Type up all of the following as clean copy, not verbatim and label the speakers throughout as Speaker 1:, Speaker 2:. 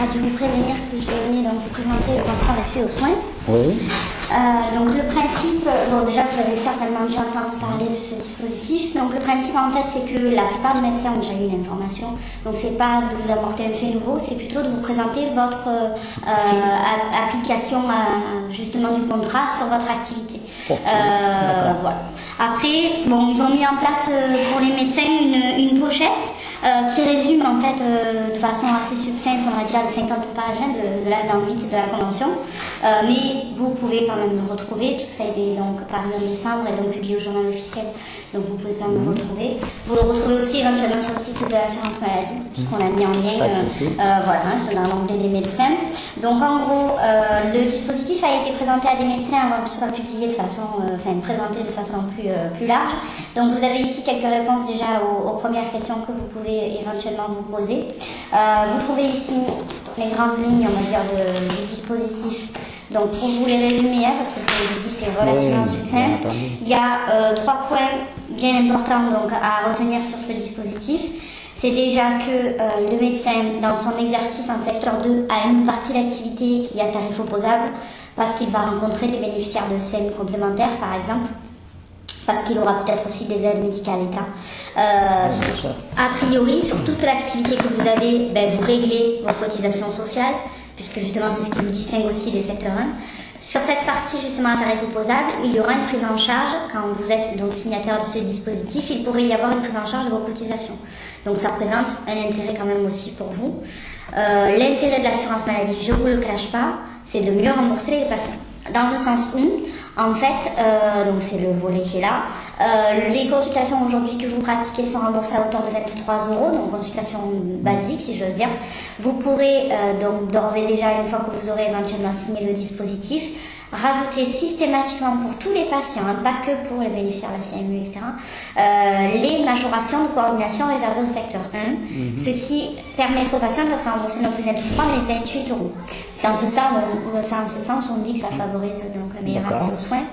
Speaker 1: a dû vous prévenir que je venais donc vous présenter le contrat d'accès aux soins.
Speaker 2: Oui.
Speaker 1: Donc le principe, bon déjà vous avez certainement dû entendre parler de ce dispositif. Donc le principe en fait c'est que la plupart des médecins ont déjà eu l'information. Donc c'est pas de vous apporter un fait nouveau, c'est plutôt de vous présenter votre application justement du contrat sur votre activité. Voilà. Après, bon, ils ont mis en place pour les médecins une pochette qui résume en fait de façon assez succincte, on va dire, les 50 pages de l'avenant 8 de la Convention. Mais vous pouvez quand même le retrouver, puisque ça a été donc paru en décembre et donc publié au journal officiel. Donc vous pouvez quand même le retrouver. Vous le retrouvez aussi éventuellement sur le site de l'assurance maladie, puisqu'on l'a mis en lien voilà, dans l'onglet des médecins. Donc en gros, le dispositif a été présenté à des médecins avant qu'il soit publié de façon, présenté de façon plus large. Donc vous avez ici quelques réponses déjà aux premières questions que vous pouvez éventuellement vous poser. Vous trouvez ici les grandes lignes, on va dire, du dispositif. Donc pour vous les résumer, parce que je dis c'est relativement succinct, il y a 3 points bien importants donc, à retenir sur ce dispositif. C'est déjà que le médecin, dans son exercice en secteur 2, a une partie d'activité qui est à tarif opposable, parce qu'il va rencontrer des bénéficiaires de CEM complémentaires, par exemple, parce qu'il aura peut-être aussi des aides médicales État. A priori, sur toute l'activité que vous avez, vous réglez vos cotisations sociales, puisque justement c'est ce qui vous distingue aussi des secteurs 1. Sur cette partie justement à tarif opposable, il y aura une prise en charge, quand vous êtes donc signataire de ce dispositif, il pourrait y avoir une prise en charge de vos cotisations. Donc ça présente un intérêt quand même aussi pour vous. L'intérêt de l'assurance maladie, je ne vous le cache pas, c'est de mieux rembourser les patients. Dans le sens où, en fait, donc c'est le volet qui est là, les consultations aujourd'hui que vous pratiquez sont remboursées à hauteur de 23 €, donc consultation basique si j'ose dire. Vous pourrez donc d'ores et déjà, une fois que vous aurez éventuellement signé le dispositif, rajouter systématiquement pour tous les patients, pas que pour les bénéficiaires de la CMU, etc., les majorations de coordination réservées au secteur 1, ce qui permettra aux patients d'être remboursés non plus 23 mais 28 €. C'est en ce sens on dit que ça favorise donc un meilleur accès aux soins.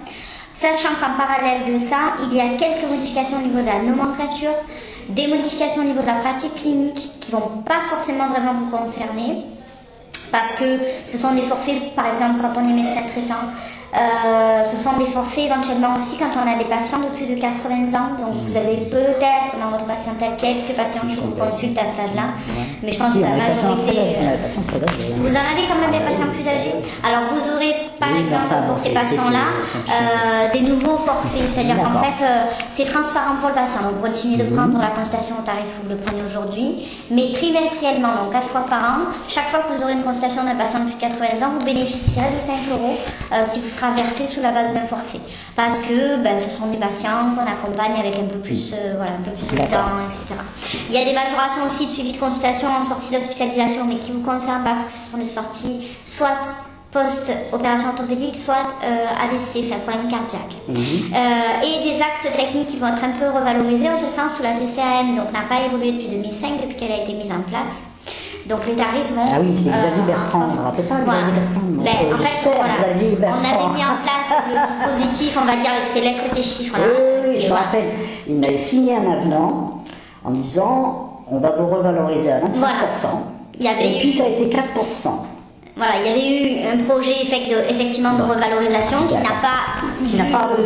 Speaker 1: Sachant qu'en parallèle de ça, il y a quelques modifications au niveau de la nomenclature, des modifications au niveau de la pratique clinique qui ne vont pas forcément vraiment vous concerner, parce que ce sont des forfaits, par exemple, quand on est médecin traitant, ce sont des forfaits éventuellement aussi quand on a des patients de plus de 80 ans. Donc vous avez peut-être dans votre patientèle quelques patients qui vous consultent à cet âge-là, mais je pense que la majorité... Vous en avez quand même des patients plus âgés. Alors vous aurez par exemple pour ces patients-là des nouveaux forfaits, c'est-à-dire qu'en fait c'est transparent pour le patient. Donc vous continuez de prendre la consultation au tarif où vous le prenez aujourd'hui, mais trimestriellement, donc 4 fois par an, chaque fois que vous aurez une consultation d'un patient de plus de 80 ans, vous bénéficierez de 5 € qui vous sera versé sous la base d'un forfait. Parce que ce sont des patients qu'on accompagne avec un peu plus, un peu plus de temps, etc. Il y a des majorations aussi de suivi de consultation en sortie d'hospitalisation, mais qui vous concernent parce que ce sont des sorties soit post-opération orthopédique, soit AVC, problème cardiaque. Et des actes techniques qui vont être un peu revalorisés, en ce sens où la CCAM n'a pas évolué depuis 2005, depuis qu'elle a été mise en place. Donc les tarifs vont...
Speaker 2: Ah oui, c'est Xavier Bertrand, on ne rappelle pas Xavier Bertrand.
Speaker 1: En fait, on avait mis en place le dispositif, on va dire, avec ses lettres et ses chiffres.
Speaker 2: Oui, je me rappelle. Il m'avait signé un avenant en disant on va vous revaloriser à 25%. Et puis ça a été 4%.
Speaker 1: Voilà, il y avait eu un projet effectivement de revalorisation qui n'a pas vu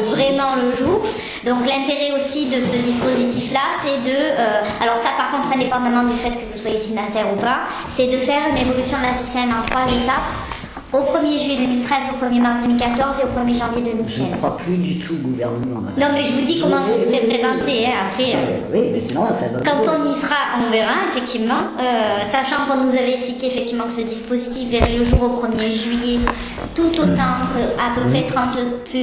Speaker 1: vraiment le jour. Donc l'intérêt aussi de ce dispositif-là, c'est de... alors ça par contre, indépendamment du fait que vous soyez signataire ou pas, c'est de faire une évolution de la CCM en 3 étapes. Au 1er juillet 2013, au 1er mars 2014 et au 1er janvier 2015.
Speaker 2: Je ne crois plus du tout au gouvernement.
Speaker 1: Non, mais je vous dis comment c'est présenté. Après,
Speaker 2: oui, mais sinon,
Speaker 1: quand on y sera, on verra, effectivement. Sachant qu'on nous avait expliqué effectivement que ce dispositif verrait le jour au 1er juillet, tout autant qu'à peu près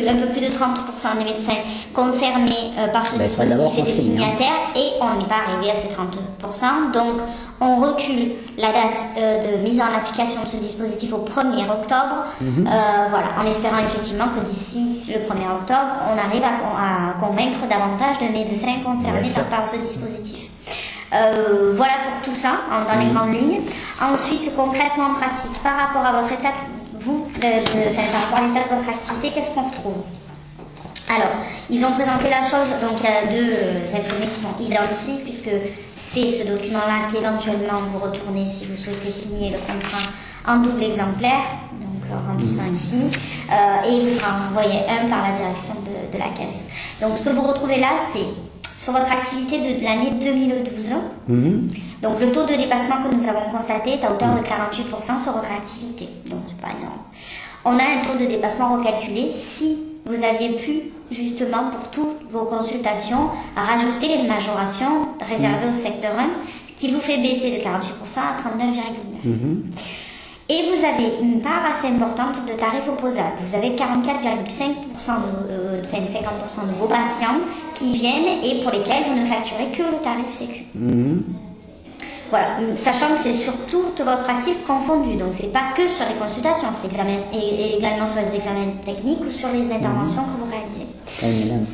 Speaker 1: un peu plus de 30% des médecins concernés par ce dispositif et des signataires, et on n'est pas arrivé à ces 30%. Donc, on recule la date de mise en application de ce dispositif au 1er octobre, en espérant effectivement que d'ici le 1er octobre, on arrive à convaincre davantage de médecins concernés par ce dispositif. Voilà pour tout ça, dans les grandes lignes. Ensuite, concrètement en pratique, par rapport à votre état, par rapport à l'état de votre activité, qu'est-ce qu'on retrouve ? Alors, ils ont présenté la chose, donc il y a deux imprimés qui sont identiques, puisque c'est ce document-là qu'éventuellement vous retournez si vous souhaitez signer le contrat en double exemplaire, donc en remplissant ici, et il vous sera envoyé un par la direction de la caisse. Donc ce que vous retrouvez là, c'est sur votre activité de l'année 2012. Donc le taux de dépassement que nous avons constaté est à hauteur de 48% sur votre activité, donc c'est pas énorme. On a un taux de dépassement recalculé si vous aviez pu, justement, pour toutes vos consultations, rajouter les majorations réservées au secteur 1, qui vous fait baisser de 48% à 39,9%. Et vous avez une part assez importante de tarifs opposables. Vous avez 44,5% 50% de vos patients qui viennent et pour lesquels vous ne facturez que le tarif Sécu. Voilà, sachant que c'est sur toute votre actif confondu, donc c'est pas que sur les consultations, c'est également sur les examens techniques ou sur les interventions que vous réalisez.
Speaker 2: Oui, madame.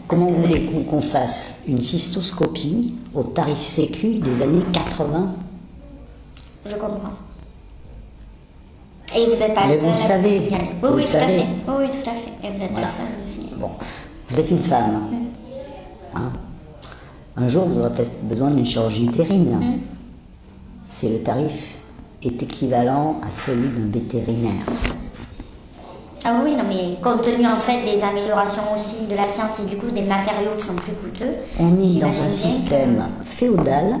Speaker 2: Comment vous voulez qu'on fasse une cystoscopie au tarif Sécu des années 80?
Speaker 1: Je comprends. Et vous n'êtes pas le seul
Speaker 2: à le
Speaker 1: signaler. Oui, tout à fait. Oui, tout à fait. Et vous n'êtes pas le seul à le signaler.
Speaker 2: Bon, vous êtes une femme. Hein? Un jour, vous aurez peut-être besoin d'une chirurgie utérine. C'est le tarif est équivalent à celui d'un vétérinaire.
Speaker 1: Ah oui, non, mais compte tenu en fait des améliorations aussi de la science et du coup des matériaux qui sont plus coûteux.
Speaker 2: On est dans un système féodal.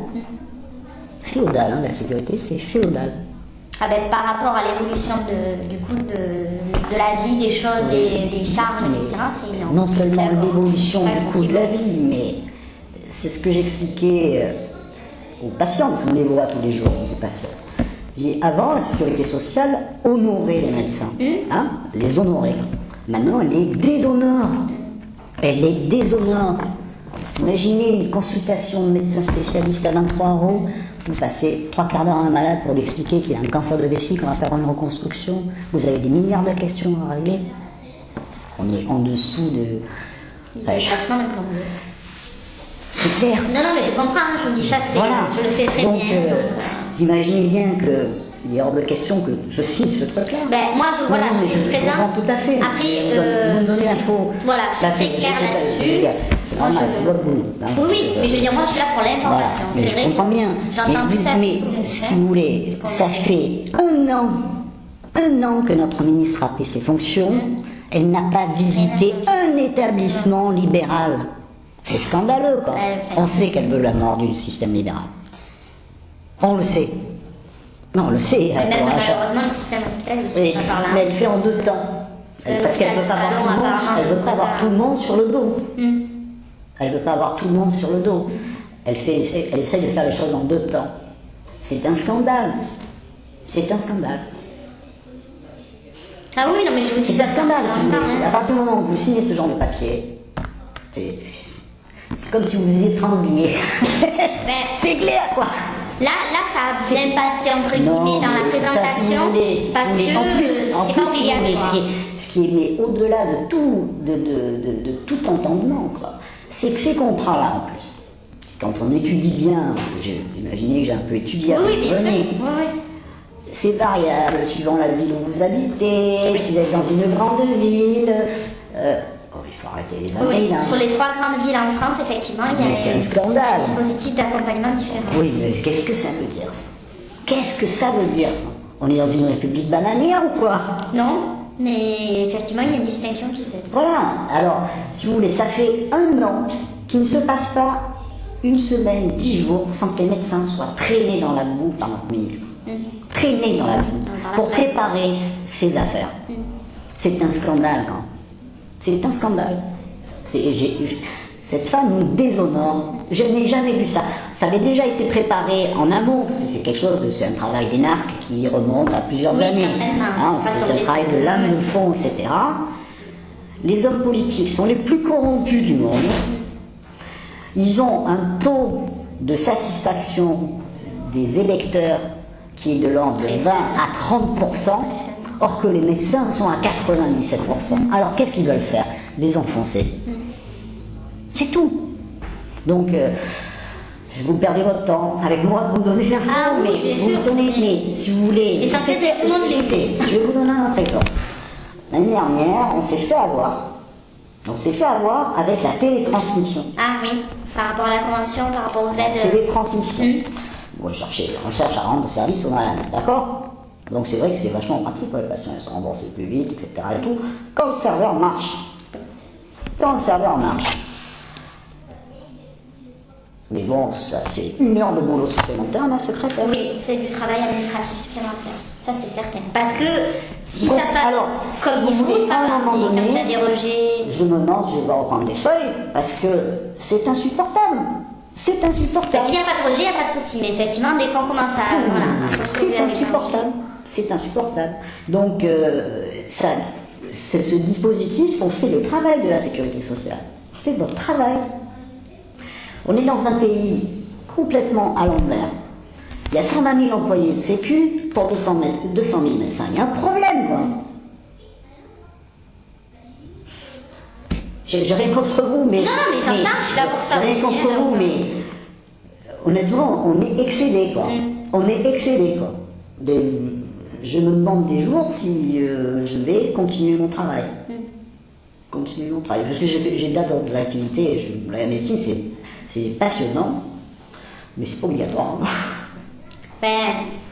Speaker 2: Féodal, hein, la sécurité, c'est féodal.
Speaker 1: Ah ben, par rapport à l'évolution du coût de la vie, des choses, des charges, etc., c'est énorme.
Speaker 2: Non seulement l'évolution du coût de la vie, mais c'est ce que j'expliquais aux patients, parce qu'on les voit tous les jours, les patients. Avant, la sécurité sociale honorait les médecins, hein, les honorait. Maintenant, elle les déshonore. Elle les déshonore. Imaginez une consultation de médecin spécialiste à 23 €. Vous passez 3/4 d'heure à un malade pour lui expliquer qu'il a un cancer de vessie, qu'on va faire une reconstruction. Vous avez des milliards de questions à régler. On est en dessous de...
Speaker 1: Dépassement de plombier.
Speaker 2: C'est clair.
Speaker 1: Non, mais je comprends, je vous dis ça, voilà. Je le sais très bien.
Speaker 2: Vous imaginez bien qu'il est hors de question que je signe ce truc-là.
Speaker 1: Ben, moi, je suis présente.
Speaker 2: Tout à fait.
Speaker 1: Après, je suis très claire là-dessus.
Speaker 2: C'est normal, c'est votre boulot.
Speaker 1: Oui, mais je veux dire, moi, je suis là pour l'information.
Speaker 2: C'est vrai. Je comprends bien.
Speaker 1: J'entends tout à fait.
Speaker 2: Mais si vous voulez, ça fait un an que notre ministre a pris ses fonctions. Elle n'a pas visité un établissement libéral. C'est scandaleux, quoi. On sait qu'elle veut la mort du système libéral. On le sait. Non, on le sait.
Speaker 1: Mais même malheureusement, le système hospitalier,
Speaker 2: mais elle fait en 2 temps. Parce qu'elle ne veut pas avoir tout le monde sur le dos. Elle ne veut pas avoir tout le monde sur le dos. Elle essaie de faire les choses en 2 temps. C'est un scandale. C'est un scandale.
Speaker 1: Ah oui, non, mais je vous dis
Speaker 2: c'est un scandale. À partir du moment où vous signez ce genre de papier, c'est comme si vous faisiez trembler. C'est clair, quoi.
Speaker 1: Là, ça a bien passé, entre guillemets, dans la présentation, parce que c'est pas obligatoire.
Speaker 2: Ce qui est mais au-delà de tout entendement, quoi, c'est que ces contrats-là, en plus, quand on étudie bien, j'ai imaginé que j'ai un peu étudié, c'est variable suivant la ville où vous habitez, si vous êtes dans une grande ville. Il faut arrêter les années.
Speaker 1: Oui, sur les 3 grandes villes en France, effectivement, il y a un dispositif d'accompagnement différent.
Speaker 2: Oui, mais qu'est-ce que ça veut dire, ça? Qu'est-ce que ça veut dire? On est dans une république bananière ou quoi?
Speaker 1: Non, mais effectivement, il y a une distinction qui est faite.
Speaker 2: Voilà, alors, si vous voulez, ça fait 1 an qu'il ne se passe pas 1 semaine, 10 jours, sans que les médecins soient traînés dans la boue par notre ministre. Traînés dans la boue, pour préparer ces affaires. C'est un scandale, quand même. C'est un scandale. Cette femme nous déshonore. Je n'ai jamais vu ça. Ça avait déjà été préparé en amont, parce que c'est un travail d'énarque qui remonte à plusieurs années. C'est un travail de l'âme, de fond, etc. Les hommes politiques sont les plus corrompus du monde. Ils ont un taux de satisfaction des électeurs qui est de l'ordre de 20 à 30%. Or que les médecins sont à 97%. Alors qu'est-ce qu'ils veulent faire? Les enfoncer. C'est tout. Donc, vous perdez votre temps avec moi, vous me donnez l'info, mais si vous voulez...
Speaker 1: L'essentiel, c'est que tout le monde l'était.
Speaker 2: Je vais vous donner un autre exemple. L'année dernière, on s'est fait avoir On s'est fait avoir avec la télétransmission.
Speaker 1: Ah oui, par rapport à la convention, par rapport aux aides.
Speaker 2: Télétransmission. On cherche à rendre des services aux malades, d'accord? Donc c'est vrai que c'est vachement pratique, les patients ils sont remboursés plus vite, etc. et tout, quand le serveur marche. Quand le serveur marche. Mais bon, ça fait 1 heure de boulot supplémentaire, ma secrétaire.
Speaker 1: Oui, c'est du travail administratif supplémentaire, ça c'est certain. Parce que si ça se passe comme il faut, ça va. Et comme ça a dérogé...
Speaker 2: Je me demande, je vais reprendre des feuilles, parce que c'est insupportable. C'est insupportable.
Speaker 1: S'il n'y a pas de projet, il n'y a pas de souci. Mais effectivement, dès qu'on commence à... Voilà,
Speaker 2: c'est insupportable. C'est insupportable. Donc, ce dispositif, on fait le travail de la sécurité sociale. On fait notre travail. On est dans un pays complètement à l'envers. Il y a 120 000 employés de sécu pour 200 000 médecins. Il y a un problème, quoi. J'ai rien contre vous, mais...
Speaker 1: Non, mais j'entends, je suis là pour ça aussi.
Speaker 2: J'ai rien contre vous, mais... Honnêtement, on est excédé, quoi. On est excédé, quoi. Je me demande des jours si je vais continuer mon travail. Continuer mon travail. Parce que j'ai d'autres activités. La médecine, c'est passionnant, mais c'est pas obligatoire.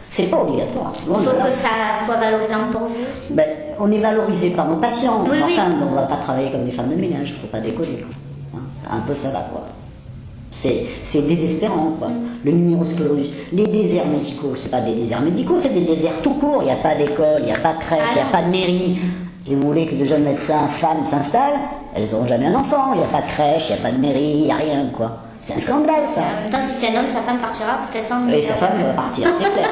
Speaker 2: C'est pas obligatoire.
Speaker 1: Il faut que ça soit valorisant pour vous aussi.
Speaker 2: On est valorisé par nos patients.
Speaker 1: Oui,
Speaker 2: enfin, on ne va pas travailler comme des femmes de ménage, il ne faut pas déconner. Quoi. Un peu ça va, quoi. C'est désespérant, quoi. Le numerus-clausus, les déserts médicaux, c'est pas des déserts médicaux, c'est des déserts tout court. Il n'y a pas d'école, il n'y a pas de crèche, il n'y a pas de mairie. Et vous voulez que de jeunes médecins femmes s'installent, elles n'auront jamais un enfant. Il n'y a pas de crèche, il n'y a pas de mairie, il n'y a rien, quoi. C'est un scandale, ça.
Speaker 1: En même temps, si c'est un homme, sa femme partira parce qu'elle sent...
Speaker 2: Oui, sa femme va partir, c'est clair.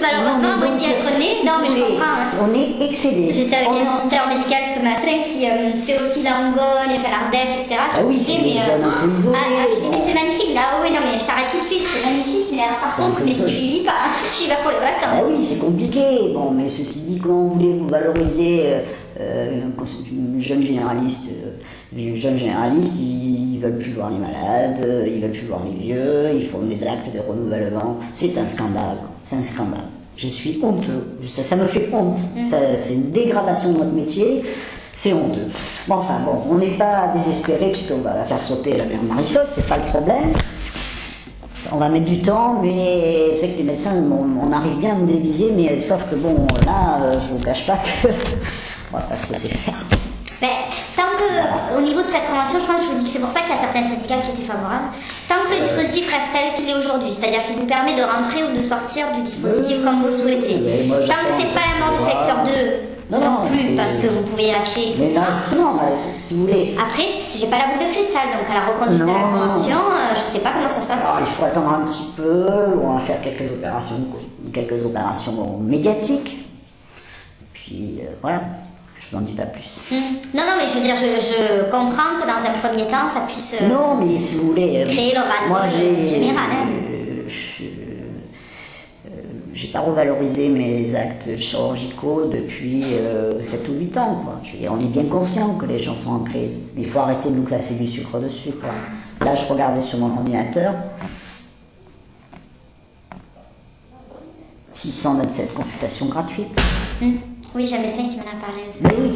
Speaker 1: Malheureusement, on dit être né. Non, mais je comprends.
Speaker 2: On est excédé.
Speaker 1: J'étais avec un assisteur médical ce matin qui fait aussi la Langogne, il fait l'Ardèche, etc.
Speaker 2: Ah oui, c'est
Speaker 1: mais je dis, mais c'est magnifique. Là, oui, non, mais je t'arrête tout de suite, c'est magnifique. Mais alors, par contre, mais si tu y vis pas, tu y vas pour les vacances.
Speaker 2: Ah oui, c'est compliqué. Bon, mais ceci dit, quand vous voulez vous valoriser une jeune généraliste, ils veulent plus voir les malades, ils veulent plus voir les vieux, ils font des actes de renouvellement. C'est un scandale, quoi. C'est un scandale. Je suis honteux. Ça me fait honte. C'est une dégradation de notre métier. C'est honteux. Bon, enfin, bon, on n'est pas désespéré puisqu'on va la faire sauter la mère Marisol, c'est pas le problème. On va mettre du temps, mais vous savez que les médecins, on arrive bien à nous déviser, mais sauf que bon, là, je vous cache pas que on va pas se laisser faire.
Speaker 1: Mais tant que, au niveau de cette convention, je pense que je vous dis que c'est pour ça qu'il y a certains syndicats qui étaient favorables, tant que le dispositif reste tel qu'il est aujourd'hui, c'est-à-dire qu'il vous permet de rentrer ou de sortir du dispositif comme vous le souhaitez, tant que c'est pas la mort du secteur 2, non plus, parce que vous pouvez y rester, etc.
Speaker 2: Mais non, si vous voulez.
Speaker 1: Après, j'ai pas la boule de cristal, donc à la reconduite de la convention, je sais pas comment ça se passe.
Speaker 2: Alors, il faut attendre un petit peu, on va faire quelques opérations médiatiques, puis voilà. Je n'en dis pas plus.
Speaker 1: Non, mais je veux dire, je comprends que dans un premier temps, ça puisse
Speaker 2: non, mais si vous voulez,
Speaker 1: créer le ras-le-bol général.
Speaker 2: J'ai pas revalorisé mes actes chirurgicaux depuis 7 ou 8 ans. Quoi. On est bien conscient que les gens sont en crise. Il faut arrêter de nous classer du sucre dessus. Quoi. Là, je regardais sur mon ordinateur. 627 consultations gratuites.
Speaker 1: Oui, j'ai un médecin qui m'en a parlé.
Speaker 2: Mais oui,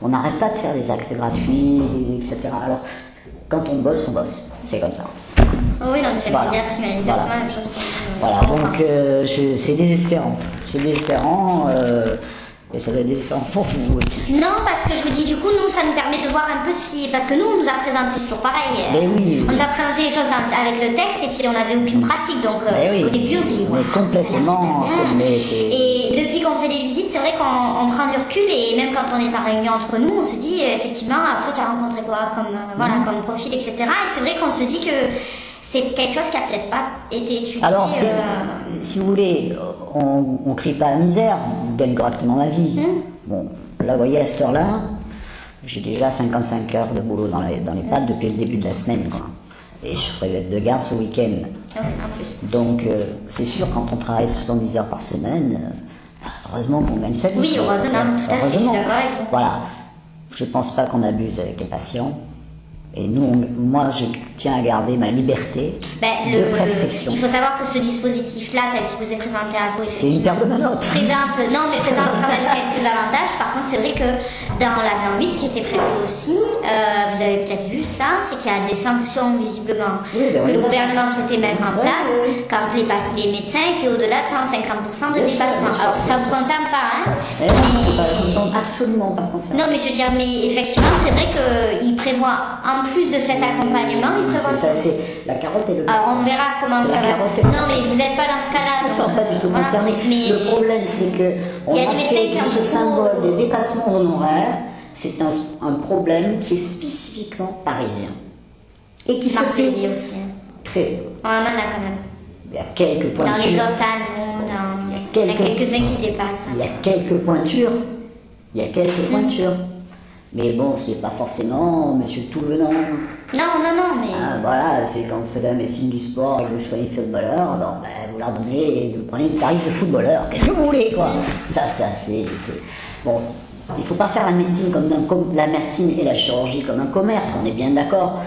Speaker 2: on n'arrête pas de faire des actes gratuits, etc. Alors, quand on bosse, c'est comme ça.
Speaker 1: Oh oui, non, j'aime bien exactement la même chose.
Speaker 2: Voilà, donc c'est désespérant. C'est désespérant. Et ça doit être désespérant pour vous aussi.
Speaker 1: Non, parce que je vous dis, du coup, nous, ça nous permet de voir un peu si... Parce que nous, on nous a présenté, c'est toujours pareil.
Speaker 2: Oui.
Speaker 1: On nous a présenté les choses avec le texte et puis on n'avait aucune pratique. Donc, au début, on s'est dit,
Speaker 2: complètement.
Speaker 1: Et depuis qu'on fait des visites, c'est vrai qu'on prend du recul et même quand on est en réunion entre nous, on se dit, effectivement, après, tu as rencontré quoi comme profil, etc. Et c'est vrai qu'on se dit que c'est quelque chose qui n'a peut-être pas été étudié.
Speaker 2: Alors, si vous voulez, on ne crie pas à la misère, on gagne correctement la vie. Bon, là, vous voyez, à cette heure-là, j'ai déjà 55 heures de boulot dans les pattes depuis le début de la semaine, quoi. Et je ferai de garde ce week-end.
Speaker 1: En plus.
Speaker 2: Donc, c'est sûr, quand on travaille 70 heures par semaine, heureusement qu'on gagne sa vie.
Speaker 1: Oui, heureusement, tout à fait, je suis d'accord avec vous.
Speaker 2: Voilà. Je ne pense pas qu'on abuse avec les patients. Et moi, je tiens à garder ma liberté de prescription.
Speaker 1: Il faut savoir que ce dispositif-là, tel qu'il vous est présenté à vous,
Speaker 2: c'est une paire de manottes.
Speaker 1: Présente quand même quelques avantages. Par contre, c'est vrai que dans l'avenant 8, ce qui était prévu aussi, vous avez peut-être vu ça, c'est qu'il y a des sanctions visiblement que le gouvernement souhaitait mettre en place quand les médecins étaient au-delà de 150% de dépassement. Alors, ça ne vous concerne pas, hein?
Speaker 2: Je ne suis absolument pas concernée.
Speaker 1: Non, mais je veux dire, mais effectivement, c'est vrai qu'il prévoit, en plus de cet accompagnement, il prévoit
Speaker 2: ça. C'est la carotte et le bâton.
Speaker 1: Alors, on verra comment ça va. Non, mais vous n'êtes pas dans ce cas-là.
Speaker 2: Je ne suis pas du tout concernée. Le problème, c'est qu'on a fait ce symbole des dépassements honoraires. C'est un problème qui est spécifiquement parisien. Et qui se fait
Speaker 1: aussi.
Speaker 2: Très peu.
Speaker 1: On en a quand même.
Speaker 2: Il y a quelques pointures.
Speaker 1: Dans les ophtalmos, il y a quelques-uns qui dépassent.
Speaker 2: Il y a quelques pointures. Mais bon, c'est pas forcément monsieur tout venant.
Speaker 1: Non, mais...
Speaker 2: voilà, c'est quand vous faites la médecine du sport et que vous soyez footballeur, vous leur donnez, vous prenez le tarif de footballeur. Qu'est-ce que vous voulez, quoi? Ça, c'est... Bon, il faut pas faire la médecine comme la médecine et la chirurgie comme un commerce, on est bien d'accord.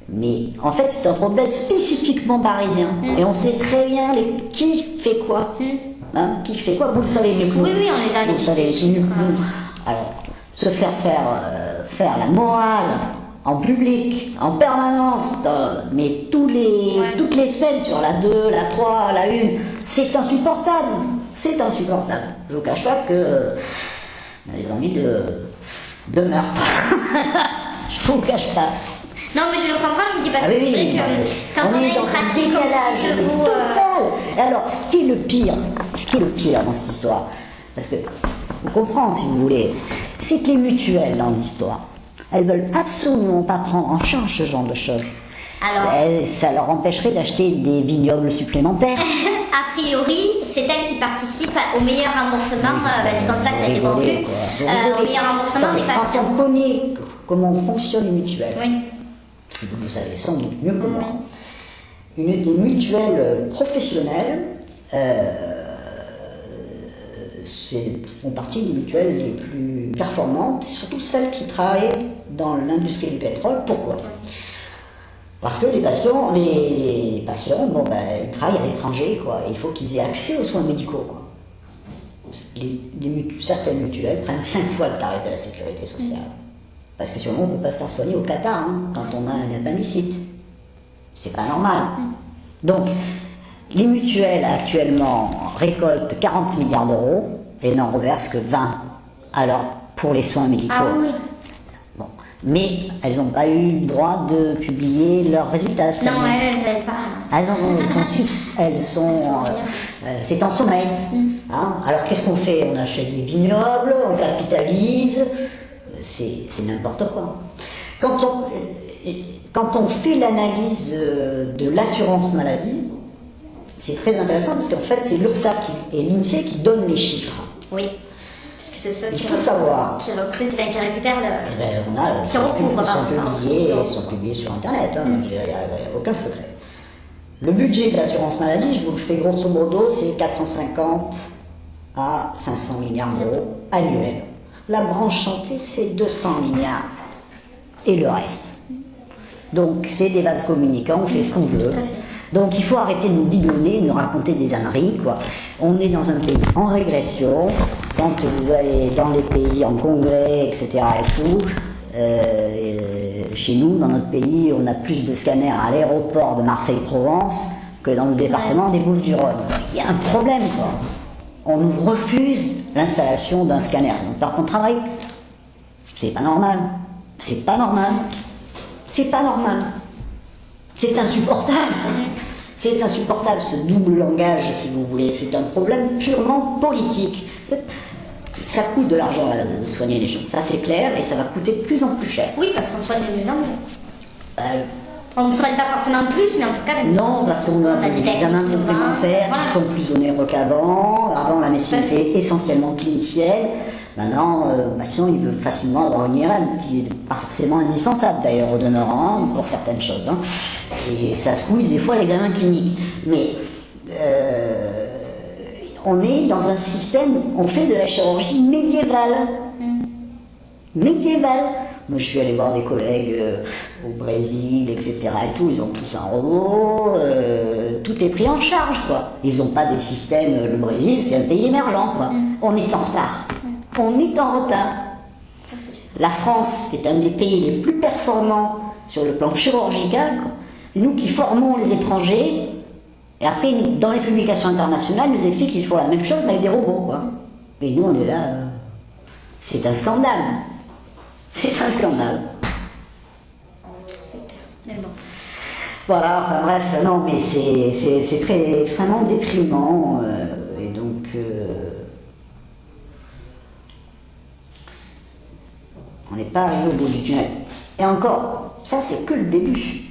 Speaker 2: Mais en fait, c'est un problème spécifiquement parisien. Et on sait très bien qui fait quoi. Qui fait quoi, vous le savez mieux que nous.
Speaker 1: Oui, on les a.
Speaker 2: Vous le savez mieux que nous. Alors, se faire la morale en public, en permanence, mais toutes les semaines sur la 2, la 3, la 1, c'est insupportable. C'est insupportable. Je vous cache pas que les envies de meurtre. Je vous cache pas.
Speaker 1: Non, mais je le comprends, je vous dis parce que c'est vrai que quand on a une pratique comme ça de vous...
Speaker 2: Et alors, ce qui est le pire dans cette histoire, parce que vous comprenez si vous voulez, c'est que les mutuelles dans l'histoire, elles veulent absolument pas prendre en charge ce genre de choses. Alors, ça leur empêcherait d'acheter des vignobles supplémentaires.
Speaker 1: A priori, c'est elles qui participent au meilleur remboursement, c'est comme ça que ça a été conclu, au meilleur remboursement des patients.
Speaker 2: Quand on connaît comment fonctionnent les mutuelles, vous savez sans doute mieux que moi, les mutuelles professionnelles font partie des mutuelles les plus performantes, surtout celles qui travaillent dans l'industrie du pétrole. Pourquoi? Parce que les patients, ils travaillent à l'étranger, quoi. Il faut qu'ils aient accès aux soins médicaux, quoi. Certaines mutuelles prennent 5 fois le tarif de la sécurité sociale. Parce que sinon, on ne peut pas se faire soigner au Qatar, quand on a un appendicite. C'est pas normal. Donc, les mutuelles actuellement récoltent 40 milliards d'euros et n'en reversent que 20. Alors, pour les soins médicaux.
Speaker 1: Ah oui.
Speaker 2: Bon. Mais elles n'ont pas eu le droit de publier leurs résultats.
Speaker 1: Non, elles n'avaient pas.
Speaker 2: C'est en sommeil. Alors, qu'est-ce qu'on fait? On achète des vignobles, on capitalise. C'est n'importe quoi. Quand on fait l'analyse de l'assurance maladie, c'est très intéressant parce qu'en fait, c'est l'URSSAF et l'INSEE qui donnent les chiffres.
Speaker 1: Oui. Parce que c'est ceux qui
Speaker 2: recrutent,
Speaker 1: qui récupèrent qui recouvrent.
Speaker 2: Ils sont publiés sur Internet, il n'y a aucun secret. Le budget de l'assurance maladie, je vous le fais grosso modo, c'est 450 à 500 milliards d'euros annuels. La branche santé, c'est 200 milliards. Et le reste. Donc, c'est des vases communicants, on fait ce qu'on veut. Donc, il faut arrêter de nous bidonner, de nous raconter des âneries, quoi. On est dans un pays en régression. Quand vous allez dans les pays en congrès, etc. et tout, chez nous, dans notre pays, on a plus de scanners à l'aéroport de Marseille-Provence que dans le département des Bouches-du-Rhône. Il y a un problème, quoi. On nous refuse l'installation d'un scanner. Donc, par contre, travail, c'est pas normal. C'est pas normal. C'est pas normal. C'est insupportable. C'est insupportable, ce double langage, si vous voulez. C'est un problème purement politique. Ça coûte de l'argent de soigner les gens, ça c'est clair, et ça va coûter de plus en plus cher.
Speaker 1: Oui, parce qu'on soigne de mieux en mieux. On ne soigne pas forcément plus, mais en tout cas...
Speaker 2: Non, parce qu'on a des examens complémentaires qui sont plus onéreux qu'avant. Avant, la médecine était essentiellement clinicienne. Maintenant, le patient, il peut facilement avoir une IRM, qui n'est pas forcément indispensable, d'ailleurs, au demeurant, pour certaines choses. Et ça squeeze des fois l'examen clinique. Mais on est dans un système, on fait de la chirurgie médiévale. médiéval. Moi, je suis allé voir des collègues au Brésil, etc. et tout, ils ont tous un robot, tout est pris en charge, quoi. Ils n'ont pas des systèmes, le Brésil, c'est un pays émergent, quoi. On est en retard. On est en retard. La France, qui est un des pays les plus performants sur le plan chirurgical, quoi. C'est nous qui formons les étrangers, et après, dans les publications internationales, ils nous expliquent qu'ils font la même chose avec des robots, quoi. Et nous, on est là, c'est un scandale. C'est un scandale.
Speaker 1: Mais bon.
Speaker 2: Voilà, enfin bref, non, mais c'est très extrêmement déprimant, et donc on n'est pas arrivé au bout du tunnel. Et encore, ça c'est que le début.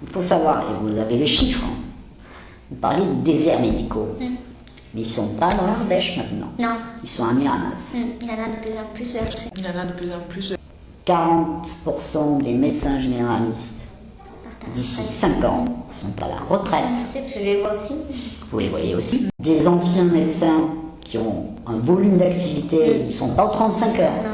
Speaker 2: Il faut savoir, et vous avez les chiffres, hein. Vous parlez de déserts médicaux, mais ils ne sont pas dans l'Ardèche maintenant.
Speaker 1: Non.
Speaker 2: Ils sont à Miramas.
Speaker 1: Il y en a de plus en plus.
Speaker 3: Il y en a de plus en plus.
Speaker 2: 40% des médecins généralistes d'ici 5 ans sont à la retraite.
Speaker 1: Je sais, parce que je les vois aussi.
Speaker 2: Vous les voyez aussi. Des anciens médecins qui ont un volume d'activité, ils ne sont pas aux 35 heures.
Speaker 1: Non.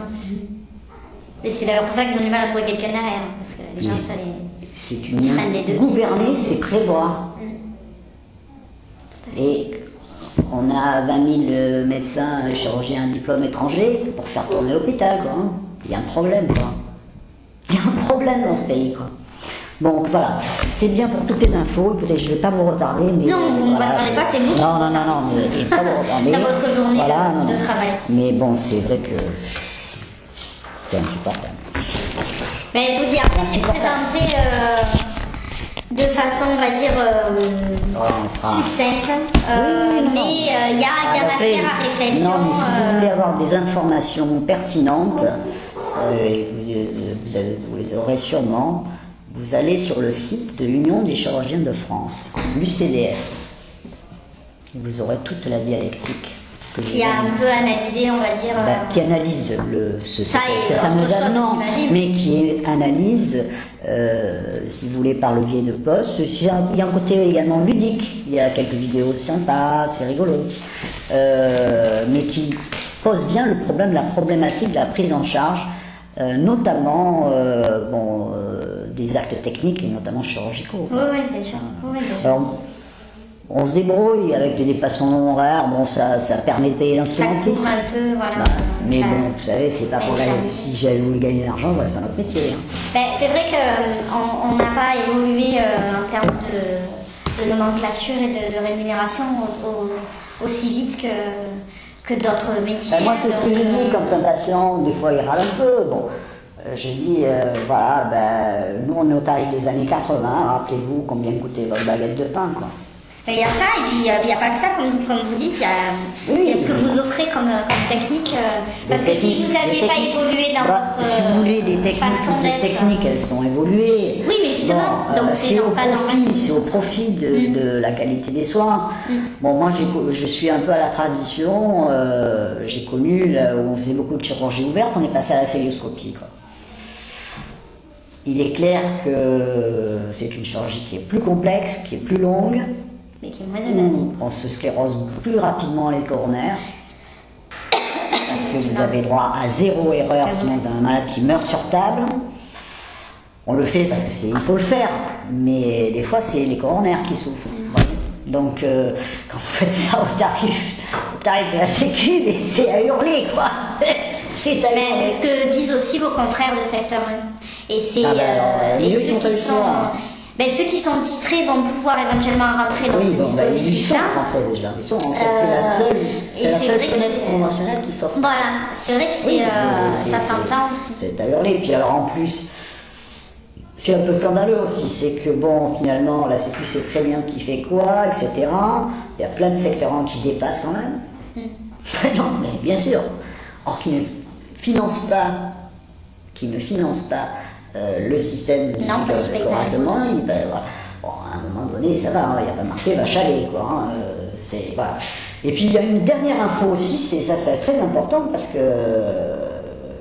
Speaker 1: Et c'est d'ailleurs pour ça qu'ils ont du mal à trouver quelqu'un derrière, parce que les gens, ça les...
Speaker 2: C'est
Speaker 1: Ils prennent des deux.
Speaker 2: Gouverner, c'est prévoir. Et on a 20 000 médecins, chirurgiens à diplôme étranger pour faire tourner l'hôpital, quoi. Hein. Il y a un problème, quoi. Il y a un problème dans ce pays, quoi. Bon, voilà. C'est bien pour toutes les infos. Écoutez, je ne vais pas vous retarder. Mais
Speaker 1: Non, vous ne
Speaker 2: voilà,
Speaker 1: m'attendez pas, c'est vous.
Speaker 2: Non, mais je ne vais pas vous retarder.
Speaker 1: Dans votre journée
Speaker 2: Voilà,
Speaker 1: de travail.
Speaker 2: Mais bon, c'est vrai que c'est insupportable.
Speaker 1: Mais je vous dis, après, c'est présenté de façon, on va dire, succincte. Mais il y a matière à réflexion.
Speaker 2: Non, mais si vous voulez avoir des informations pertinentes, et vous les aurez sûrement, vous allez sur le site de l'Union des chirurgiens de France, l'UCDF. Vous aurez toute la dialectique.
Speaker 1: Qui a un peu analysé, on va dire...
Speaker 2: qui analyse ce fameux
Speaker 1: autre chose,
Speaker 2: allemand,
Speaker 1: j'imagine.
Speaker 2: mais qui analyse, si vous voulez, par le biais de posts. Il y a un côté également ludique. Il y a quelques vidéos sympas, c'est rigolo. Mais qui pose bien le problème, la problématique de la prise en charge, notamment des actes techniques et notamment chirurgicaux.
Speaker 1: Oui, bien sûr. Oui, bien sûr.
Speaker 2: Alors, on se débrouille avec des dépassements d'honoraires, bon, ça permet de payer
Speaker 1: Ça
Speaker 2: l'instrumentiste.
Speaker 1: couvre un peu, voilà.
Speaker 2: Mais bon, vous savez, c'est pas pour elle. Si j'avais voulu gagner de l'argent, j'aurais fait notre métier. Hein.
Speaker 1: Ben, c'est vrai qu'on n'a pas évolué en termes de nomenclature et de rémunération aussi vite que d'autres métiers.
Speaker 2: Ben, moi, c'est ce que je dis quand un patient, des fois, il râle un peu. Bon, je dis, voilà, nous, on est au tarif des années 80. Rappelez-vous combien coûtait votre baguette de pain, quoi.
Speaker 1: Il y a ça, et puis il n'y a pas que ça, comme vous dites, il y a ce que vous offrez comme technique. Parce que si vous n'aviez pas évolué dans votre
Speaker 2: si vous voulez, les
Speaker 1: façon d'être...
Speaker 2: techniques, elles ont évolué.
Speaker 1: Oui, mais justement, donc c'est pas normal.
Speaker 2: C'est au profit de la qualité des soins. Bon, moi, je suis un peu à la tradition. J'ai connu, là où on faisait beaucoup de chirurgie ouverte, on est passé à la célioscopie, quoi. Il est clair que c'est une chirurgie qui est plus complexe, qui est plus longue.
Speaker 1: Mais qui est moins invasive.
Speaker 2: On se sclérose plus rapidement les coronaires. Parce que vous avez droit à 0 erreur, sinon vous avez un malade qui meurt sur table. On le fait parce qu'il faut le faire, mais des fois c'est les coronaires qui souffrent. Donc quand vous faites ça au tarif de la sécu, c'est à hurler, quoi. C'est à hurler.
Speaker 1: Mais c'est ce que disent aussi vos confrères de secteur 1. Et c'est ceux qui sont titrés vont pouvoir éventuellement rentrer dans ce dispositif-là.
Speaker 2: C'est la seule fenêtre conventionnelle qui sort.
Speaker 1: Voilà, c'est vrai que ça s'entend aussi.
Speaker 2: C'est à hurler. Puis alors en plus, c'est un peu scandaleux aussi, c'est que bon, finalement, la Sécu sait très bien qui fait quoi, etc. Il y a plein de secteurs qui dépassent quand même. Non, mais bien sûr. Or, qui ne financent pas le système correctement, voilà. Bon, à un moment donné, ça va, il n'y a pas marqué va chaler, quoi. Hein, voilà. Et puis il y a une dernière info aussi, c'est très important parce que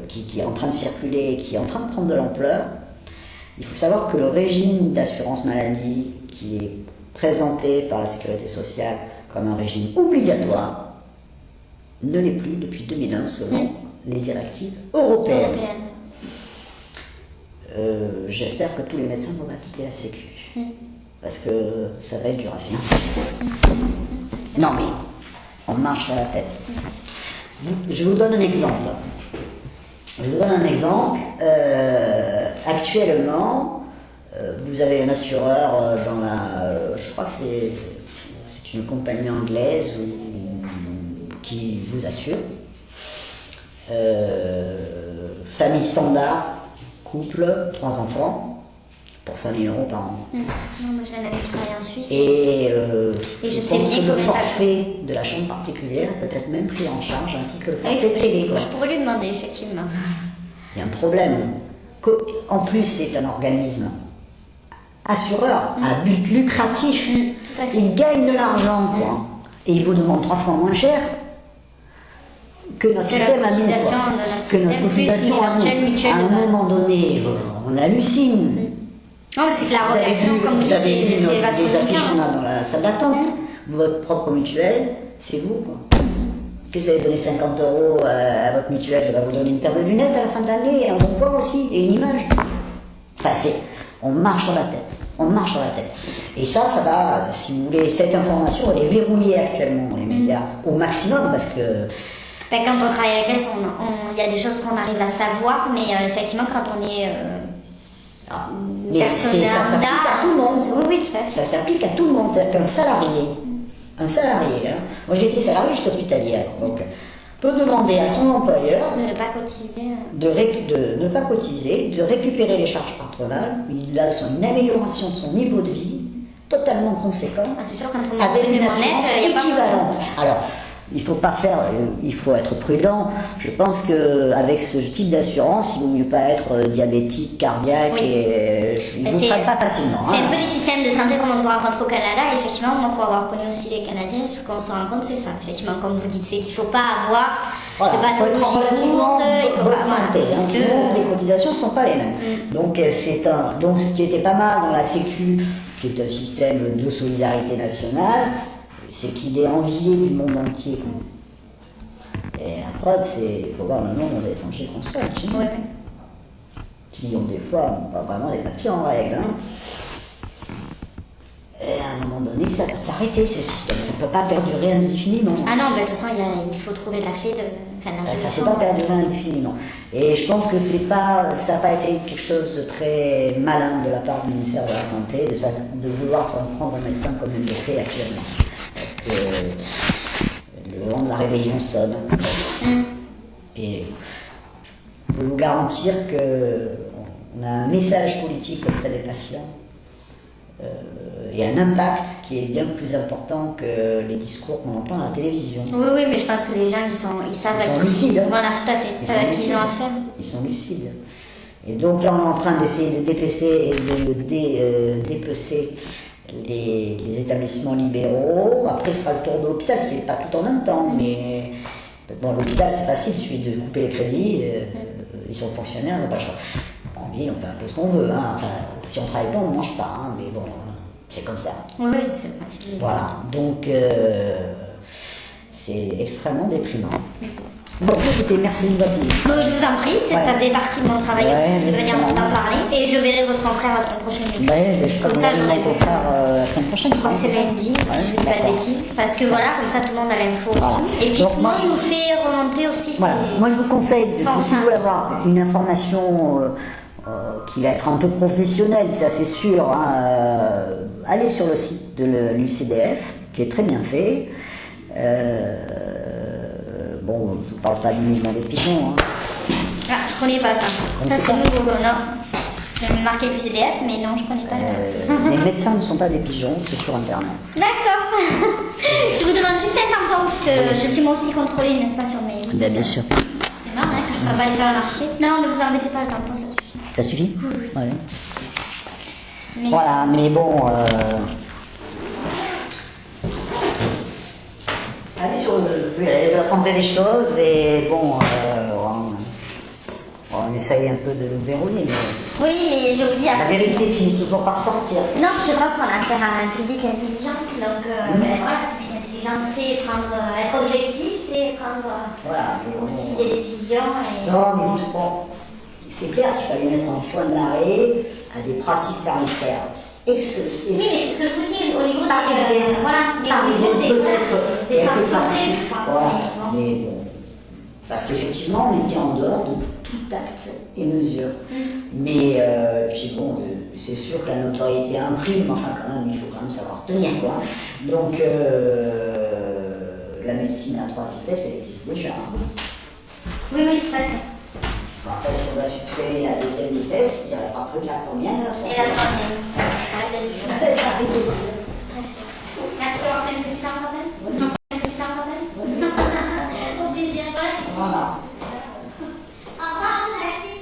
Speaker 2: qui est en train de circuler, qui est en train de prendre de l'ampleur. Il faut savoir que le régime d'assurance maladie qui est présenté par la Sécurité sociale comme un régime obligatoire ne l'est plus depuis 2001 selon les directives européennes. J'espère que tous les médecins vont pas quitter la Sécu. Parce que ça va être dur à financer. Non mais, on marche sur la tête. Je vous donne un exemple. Actuellement, vous avez un assureur dans la... je crois que c'est une compagnie anglaise qui vous assure. Famille standard, couple, 3 enfants, pour 5 000 € par an.
Speaker 1: Non, moi j'ai un ami qui travaille en Suisse.
Speaker 2: Et
Speaker 1: je sais bien
Speaker 2: que le forfait de la chambre particulière peut être même pris en charge, ainsi que le forfait télé.
Speaker 1: Je pourrais lui demander, effectivement.
Speaker 2: Il y a un problème. En plus, c'est un organisme assureur à but lucratif.
Speaker 1: Tout à fait.
Speaker 2: Il gagne de l'argent, quoi. Et il vous demande 3 fois moins cher que notre système à nous. Que notre cotisation à nous. À un moment donné, on hallucine.
Speaker 1: Non, c'est que la rotation, comme vous dites, c'est vachement
Speaker 2: les affiches qu'on a dans la salle d'attente. Votre propre mutuelle, c'est vous, quoi. Qu'est-ce que vous allez donner 50 € à votre mutuelle? Elle va vous donner une paire de lunettes à la fin de l'année, un bon point aussi, et une image. Enfin, on marche sur la tête. On marche sur la tête. Et ça va, si vous voulez, cette information, elle est verrouillée actuellement dans les médias, au maximum, parce que...
Speaker 1: quand on travaille avec elle, il y a des choses qu'on arrive à savoir, mais effectivement, quand on est...
Speaker 2: mais ça s'applique à tout le monde.
Speaker 1: Oui, tout à fait.
Speaker 2: Ça s'applique à tout le monde. C'est-à-dire qu'un salarié, hein. Moi j'ai été salarié, j'étais hospitalière, donc peut demander à son employeur
Speaker 1: de ne pas cotiser,
Speaker 2: de ne pas cotiser, de récupérer les charges patronales. Il a une amélioration de son niveau de vie totalement conséquent.
Speaker 1: C'est sûr, quand on
Speaker 2: avec une
Speaker 1: assurance
Speaker 2: équivalente. Alors, il faut être prudent. Je pense qu'avec ce type d'assurance, il vaut mieux pas être diabétique, cardiaque, et il ne vous traite pas facilement.
Speaker 1: C'est un peu les systèmes de santé comme on peut rencontrer au Canada. Et effectivement, moi, pour avoir connu aussi les Canadiens, ce qu'on se rend compte, c'est ça. Effectivement, comme vous dites, c'est qu'il ne faut pas avoir de pathologie lourde. Il faut pas
Speaker 2: santé. Sinon, les cotisations ne sont pas les mêmes. Donc, donc, ce qui était pas mal dans la Sécu, qui est un système de solidarité nationale, c'est qu'il est envié du monde entier. Et la preuve, c'est qu'il faut voir le nombre d'étrangers qu'on se fait, qui ont des fois pas vraiment des papiers en règle. Et à un moment donné, ça va s'arrêter ce système, ça ne peut pas perdurer indéfiniment.
Speaker 1: Ah non, de toute façon, il faut trouver la clé de la solution.
Speaker 2: Ça ne peut pas perdurer indéfiniment. Et je pense que ça n'a pas été quelque chose de très malin de la part du ministère de la Santé, de vouloir s'en prendre au médecin comme il le fait actuellement. Parce que le vent de la rébellion sonne. Et je peux vous garantir qu'on a un message politique auprès des patients et un impact qui est bien plus important que les discours qu'on entend à la télévision.
Speaker 1: Oui, mais je pense que les gens, ils savent à qui...
Speaker 2: Ils sont lucides.
Speaker 1: Voilà, tout à fait. Ils savent à qui ils ont affaire.
Speaker 2: Ils sont lucides. Et donc là, on est en train d'essayer de dépecer et de dépecer les établissements libéraux. Après, ce sera le tour de l'hôpital, c'est pas tout en même temps, mais bon, l'hôpital, c'est facile, il suffit de couper les crédits, ils sont fonctionnaires, on n'a pas le choix. En vie, on fait un peu ce qu'on veut, hein. Enfin, si on travaille pas, on ne mange pas, hein, mais bon, c'est comme ça.
Speaker 1: Oui, c'est le principe.
Speaker 2: Voilà, donc c'est extrêmement déprimant. Bon, écoutez, merci de votre visite.
Speaker 1: Je vous en prie, ça faisait partie de mon travail aussi, de venir vous en parler. Et je verrai votre confrère à la semaine prochaine aussi.
Speaker 2: Comme ça, j'aurai mon confrère la semaine prochaine.
Speaker 1: Je crois que c'est lundi, si je ne dis pas de bêtises. Parce que voilà, comme ça, tout le monde a l'info aussi. Et puis, tout le monde nous fait remonter aussi.
Speaker 2: Moi, je vous conseille, si vous voulez avoir une information qui va être un peu professionnelle, ça c'est sûr, allez sur le site de l'UCDF, qui est très bien fait. Bon, je ne parle pas du mouvement des pigeons.
Speaker 1: Ah, je connais pas ça. Ça, c'est nouveau, non. Je vais me marquer du CDF, mais non, je connais pas.
Speaker 2: Les médecins ne sont pas des pigeons, c'est sur Internet.
Speaker 1: D'accord. Je vous demande juste un tampon, parce que je suis moi aussi contrôlée, n'est-ce pas, sur mes...
Speaker 2: Bien sûr.
Speaker 1: C'est marrant, que je ne saurais pas aller faire le marché. Non, ne vous embêtez pas, le tampon, ça suffit.
Speaker 2: Ça suffit?
Speaker 1: Oui.
Speaker 2: Ouais.
Speaker 1: Mais...
Speaker 2: Voilà, mais bon... Allez sur vous apprendrez des choses et bon, on essaye un peu de le verrouiller. Mais
Speaker 1: oui, mais je vous dis après.
Speaker 2: La vérité finit toujours par sortir.
Speaker 1: Non, je pense qu'on a affaire à un public intelligent. Donc, voilà, public intelligent, c'est être objectif, c'est prendre
Speaker 2: voilà,
Speaker 1: aussi des décisions. Et...
Speaker 2: Non, mais bon, c'est clair qu'il fallait mettre un point d'arrêt à des pratiques tarifaires.
Speaker 1: Oui, mais c'est ce que je vous dis, au niveau
Speaker 2: des
Speaker 1: sanctions.
Speaker 2: Voilà, mais bon, parce qu'effectivement, on était en dehors de tout acte et mesure. Mais puis bon, c'est sûr que la notoriété imprime, enfin quand même, il faut quand même savoir se tenir, quoi. Donc, la médecine à 3 vitesses, elle existe déjà.
Speaker 1: Oui, oui, tout à fait.
Speaker 2: Après, si on va supprimer la deuxième vitesse, il ne restera plus que la première.
Speaker 1: Et la troisième. Ça arrive de Merci d'avoir fait une petite parenthèse. Oui. Une petite parenthèse. Au plaisir.
Speaker 2: Voilà.
Speaker 1: Au revoir, merci.